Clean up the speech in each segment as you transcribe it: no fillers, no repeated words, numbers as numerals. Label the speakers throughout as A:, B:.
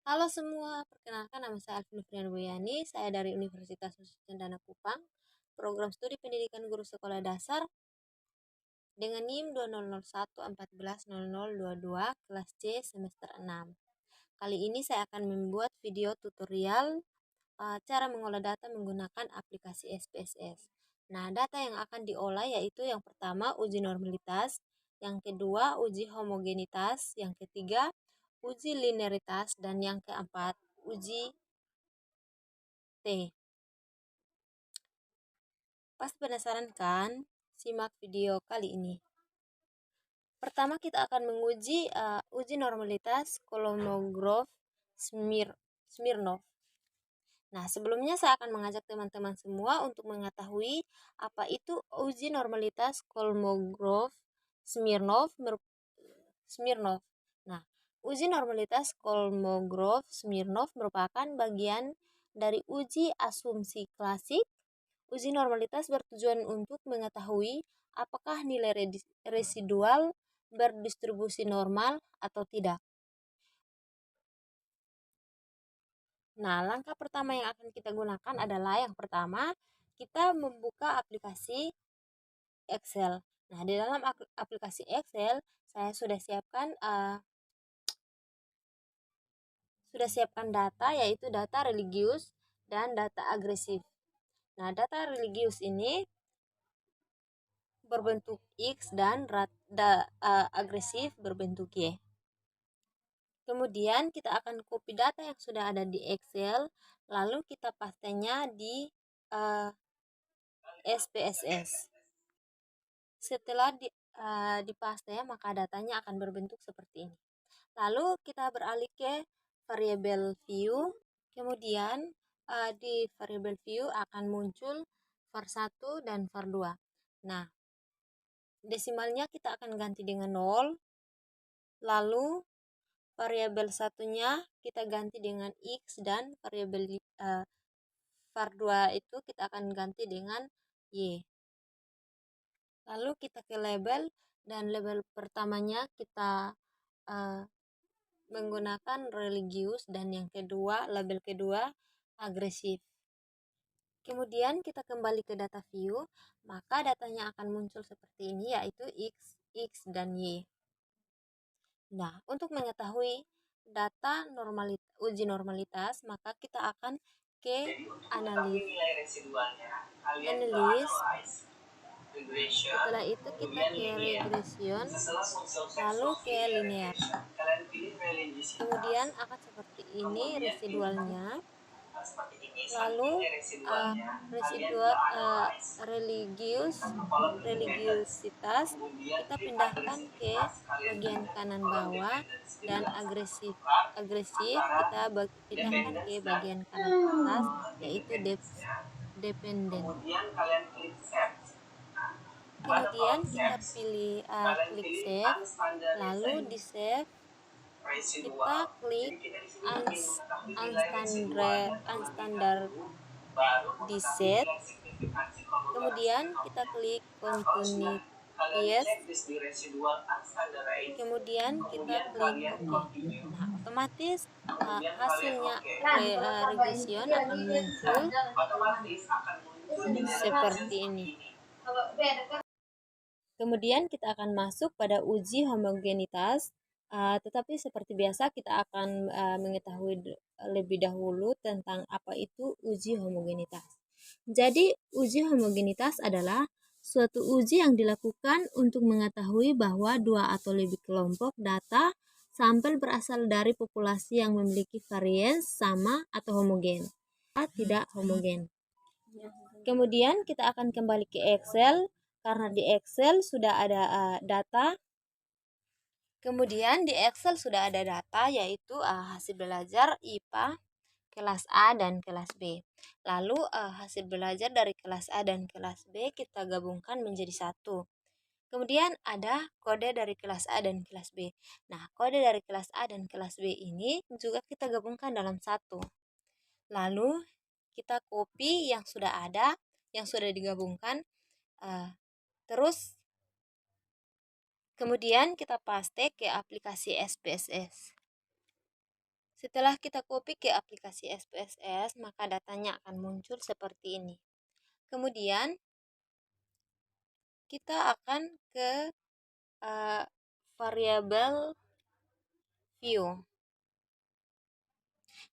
A: Halo semua, perkenalkan nama saya Alvin Nufrian Boyani, saya dari Universitas Khusus Cendana Kupang, program studi pendidikan guru sekolah dasar dengan NIM 2001140022 kelas C semester 6. Kali ini saya akan membuat video tutorial cara mengolah data menggunakan aplikasi SPSS. Nah, data yang akan diolah yaitu yang pertama uji normalitas, yang kedua uji homogenitas, yang ketiga uji linearitas, dan yang keempat uji T. Pas penasaran kan? Simak video kali ini. Pertama kita akan menguji uji normalitas Kolmogorov Smirnov. Nah, sebelumnya saya akan mengajak teman-teman semua untuk mengetahui apa itu uji normalitas Kolmogorov Smirnov. Nah, uji normalitas Kolmogorov-Smirnov merupakan bagian dari uji asumsi klasik. Uji normalitas bertujuan untuk mengetahui apakah nilai residual berdistribusi normal atau tidak. Nah, langkah pertama yang akan kita gunakan adalah yang pertama, kita membuka aplikasi Excel. Nah, di dalam aplikasi Excel, saya sudah siapkan data, yaitu data religius dan data agresif. Nah, data religius ini berbentuk X dan agresif berbentuk Y. Kemudian kita akan copy data yang sudah ada di Excel, lalu kita pastenya di SPSS. Setelah dipaste, maka datanya akan berbentuk seperti ini. Lalu kita beralih ke variabel view. Kemudian di variabel view akan muncul var1 dan var2. Nah, desimalnya kita akan ganti dengan 0. Lalu variabel satunya kita ganti dengan X, dan variabel var2 itu kita akan ganti dengan Y. Lalu kita ke label, dan label pertamanya kita menggunakan religius, dan yang kedua, label kedua agresif. Kemudian kita kembali ke data view, maka datanya akan muncul seperti ini, yaitu X, dan Y. Nah, untuk mengetahui data uji normalitas, maka kita akan ke analis. Setelah itu kita ke regression, lalu ke linear. Kemudian akan seperti ini residualnya. Lalu religiusitas kita pindahkan ke bagian kanan bawah, dan agresif kita pindahkan ke bagian kanan atas, yaitu dependent. Kemudian kita pilih klik save, lalu di save kita klik unstandardized. Kemudian kita klik continue, kemudian kita klik OK. Nah, otomatis hasilnya regression akan muncul seperti ini. Kemudian kita akan masuk pada uji homogenitas, tetapi seperti biasa kita akan mengetahui lebih dahulu tentang apa itu uji homogenitas. Jadi, uji homogenitas adalah suatu uji yang dilakukan untuk mengetahui bahwa dua atau lebih kelompok data sampel berasal dari populasi yang memiliki varians sama atau homogen, tidak homogen. Kemudian kita akan kembali ke Excel, karena di Excel sudah ada data. Kemudian di Excel sudah ada data, yaitu hasil belajar IPA kelas A dan kelas B. Lalu hasil belajar dari kelas A dan kelas B kita gabungkan menjadi satu. Kemudian ada kode dari kelas A dan kelas B. Nah, kode dari kelas A dan kelas B ini juga kita gabungkan dalam satu. Lalu kita copy yang sudah ada, yang sudah digabungkan, terus kemudian kita paste ke aplikasi SPSS. Setelah kita copy ke aplikasi SPSS, maka datanya akan muncul seperti ini. Kemudian kita akan ke variabel view.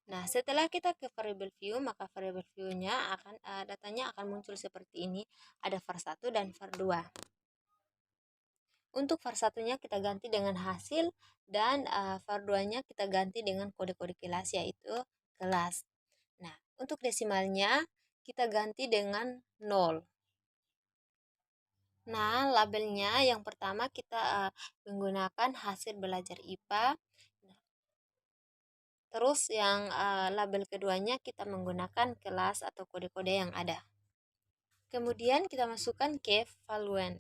A: Nah, setelah kita ke variabel view, maka variabel view-nya akan datanya akan muncul seperti ini. Ada var1 dan var2. Untuk var1-nya kita ganti dengan hasil dan var2-nya kita ganti dengan kode-kode kelas, yaitu kelas. Nah, untuk desimalnya kita ganti dengan 0. Nah, labelnya yang pertama kita menggunakan hasil belajar IPA. Terus yang label keduanya kita menggunakan kelas atau kode-kode yang ada. Kemudian kita masukkan ke valuan.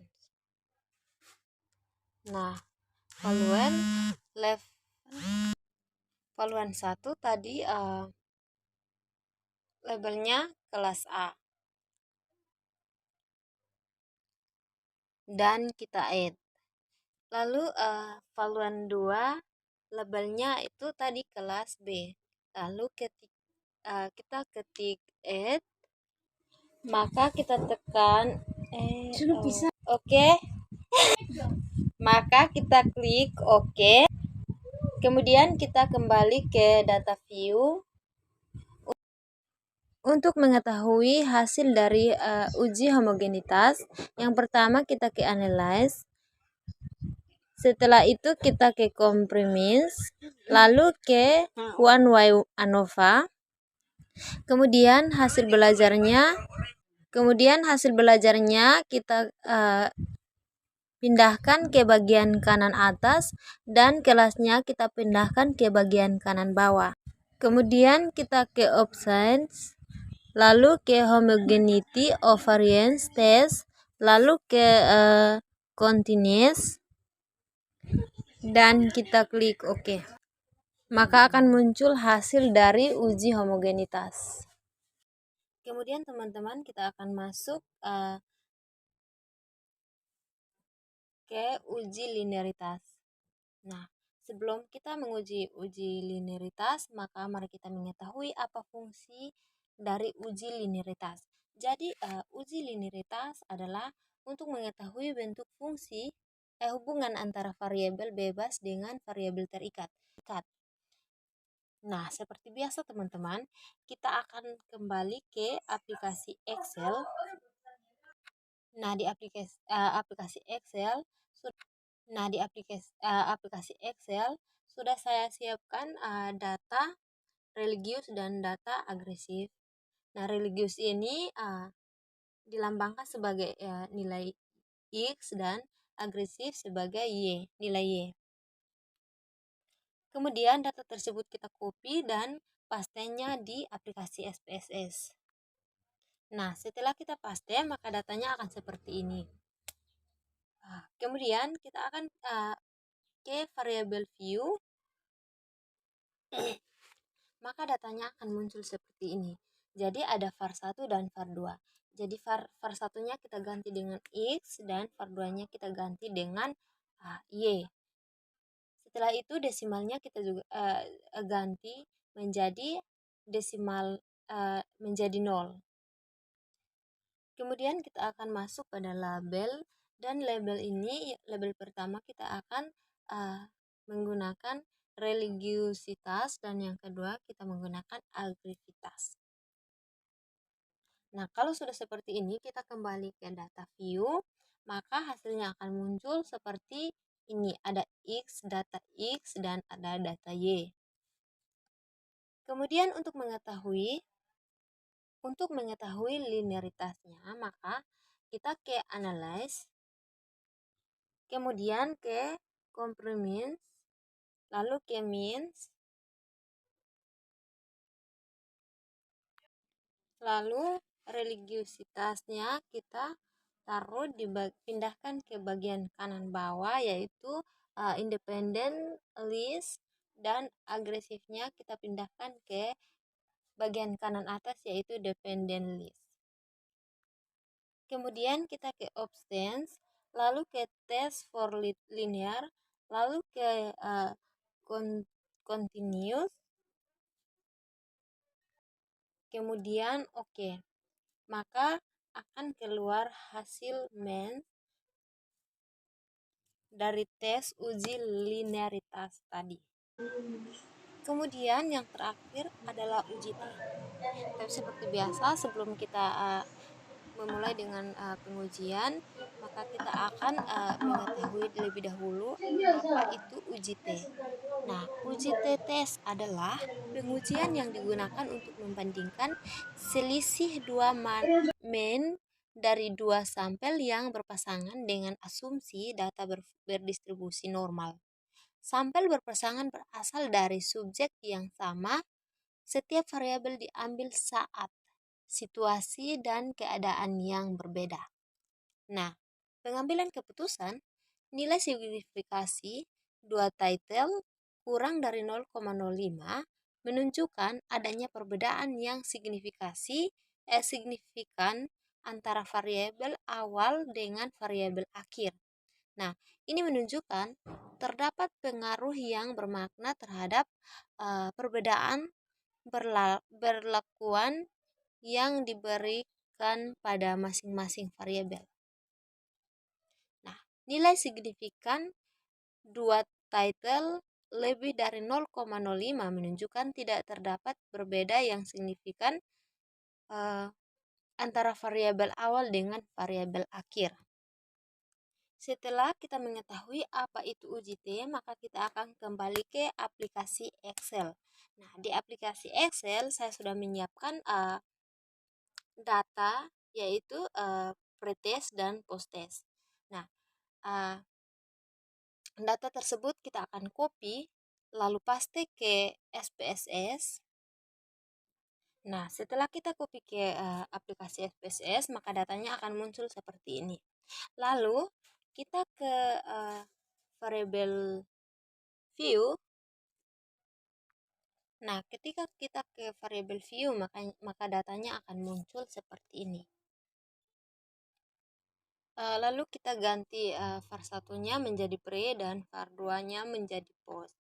A: Nah, valuan 1 tadi labelnya kelas A. Dan kita add. Lalu valuan 2 labelnya itu tadi kelas B. Lalu kita ketik add, maka kita tekan oke. Maka kita klik oke. Kemudian kita kembali ke data view untuk mengetahui hasil dari uji homogenitas. Yang pertama kita ke analyze. Setelah itu kita ke compromise, lalu ke one-way ANOVA. Kemudian hasil belajarnya kita pindahkan ke bagian kanan atas dan kelasnya kita pindahkan ke bagian kanan bawah. Kemudian kita ke options, lalu ke homogeneity of variance test, lalu ke continuous, dan kita klik OK. Maka akan muncul hasil dari uji homogenitas. Kemudian teman-teman kita akan masuk ke uji linearitas. Nah, sebelum kita menguji uji linearitas, maka mari kita mengetahui apa fungsi dari uji linearitas. Jadi, uji linearitas adalah untuk mengetahui bentuk fungsi hubungan antara variabel bebas dengan variabel terikat. Nah, seperti biasa teman-teman, kita akan kembali ke aplikasi Excel. Nah, di aplikasi Excel sudah saya siapkan data religius dan data agresif. Nah, religius ini dilambangkan sebagai nilai X dan agresif sebagai Y, nilai Y. Kemudian data tersebut kita copy dan pastenya di aplikasi SPSS. Nah, setelah kita paste, maka datanya akan seperti ini. Kemudian kita akan ke variabel view, maka datanya akan muncul seperti ini. Jadi ada var1 dan var2. Jadi var1-nya kita ganti dengan X dan var2-nya kita ganti dengan Y. Setelah itu desimalnya kita juga ganti menjadi desimal menjadi 0. Kemudian kita akan masuk pada label, dan label ini, label pertama kita akan menggunakan religiusitas dan yang kedua kita menggunakan agresivitas. Nah, kalau sudah seperti ini, kita kembali ke data view, maka hasilnya akan muncul seperti ini. Ada data X dan ada data Y. Kemudian untuk mengetahui linearitasnya, maka kita ke analyze, kemudian ke compromise, lalu ke means, lalu religiusitasnya kita taruh pindahkan ke bagian kanan bawah, yaitu independent list, dan agresifnya kita pindahkan ke bagian kanan atas, yaitu dependent list. Kemudian kita ke options, lalu ke test for linear, lalu ke continuous, kemudian oke, maka akan keluar hasil main dari tes uji linearitas tadi. Kemudian yang terakhir adalah uji T. Tapi seperti biasa, sebelum kita memulai dengan pengujian, maka kita akan mengetahui terlebih dahulu apa itu uji T. Nah, uji T tes adalah pengujian yang digunakan untuk membandingkan selisih dua main dari dua sampel yang berpasangan dengan asumsi data berdistribusi normal. Sampel berpasangan berasal dari subjek yang sama. Setiap variabel diambil saat situasi dan keadaan yang berbeda. Nah, pengambilan keputusan, nilai signifikasi dua title kurang dari 0,05 menunjukkan adanya perbedaan yang signifikan antara variabel awal dengan variabel akhir. Nah, ini menunjukkan terdapat pengaruh yang bermakna terhadap perbedaan berlakuan yang diberikan pada masing-masing variabel. Nah, nilai signifikan dua title lebih dari 0,05 menunjukkan tidak terdapat berbeda yang signifikan antara variabel awal dengan variabel akhir. Setelah kita mengetahui apa itu uji T, maka kita akan kembali ke aplikasi Excel. Nah, di aplikasi Excel saya sudah menyiapkan data, yaitu pretest dan posttest. Nah, data tersebut kita akan copy, lalu paste ke SPSS. Nah, setelah kita copy ke aplikasi SPSS, maka datanya akan muncul seperti ini. Lalu kita ke variable view. Nah, ketika kita ke variable view, maka datanya akan muncul seperti ini. Lalu kita ganti var satunya menjadi pre dan var 2-nya menjadi post.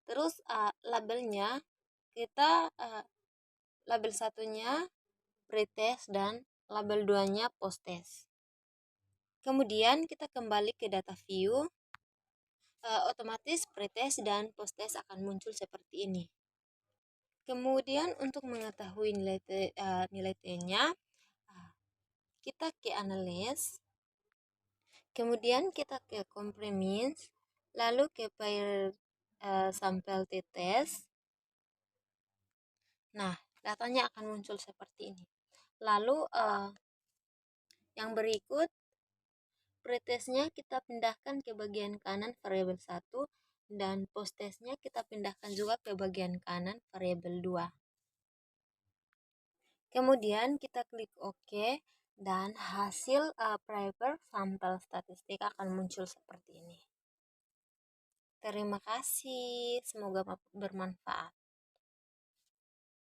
A: Terus labelnya kita label satunya pretest dan label 2-nya posttest. Kemudian kita kembali ke data view, otomatis pretest dan posttest akan muncul seperti ini. Kemudian untuk mengetahui nilai T-nya, kita ke analyze, kemudian kita ke compromise, lalu ke pair sampel t-test. Nah, datanya akan muncul seperti ini. Lalu yang berikut, pretestnya kita pindahkan ke bagian kanan variabel 1 dan posttestnya kita pindahkan juga ke bagian kanan variabel 2. Kemudian kita klik OK dan hasil paper sampel statistik akan muncul seperti ini. Terima kasih, semoga bermanfaat.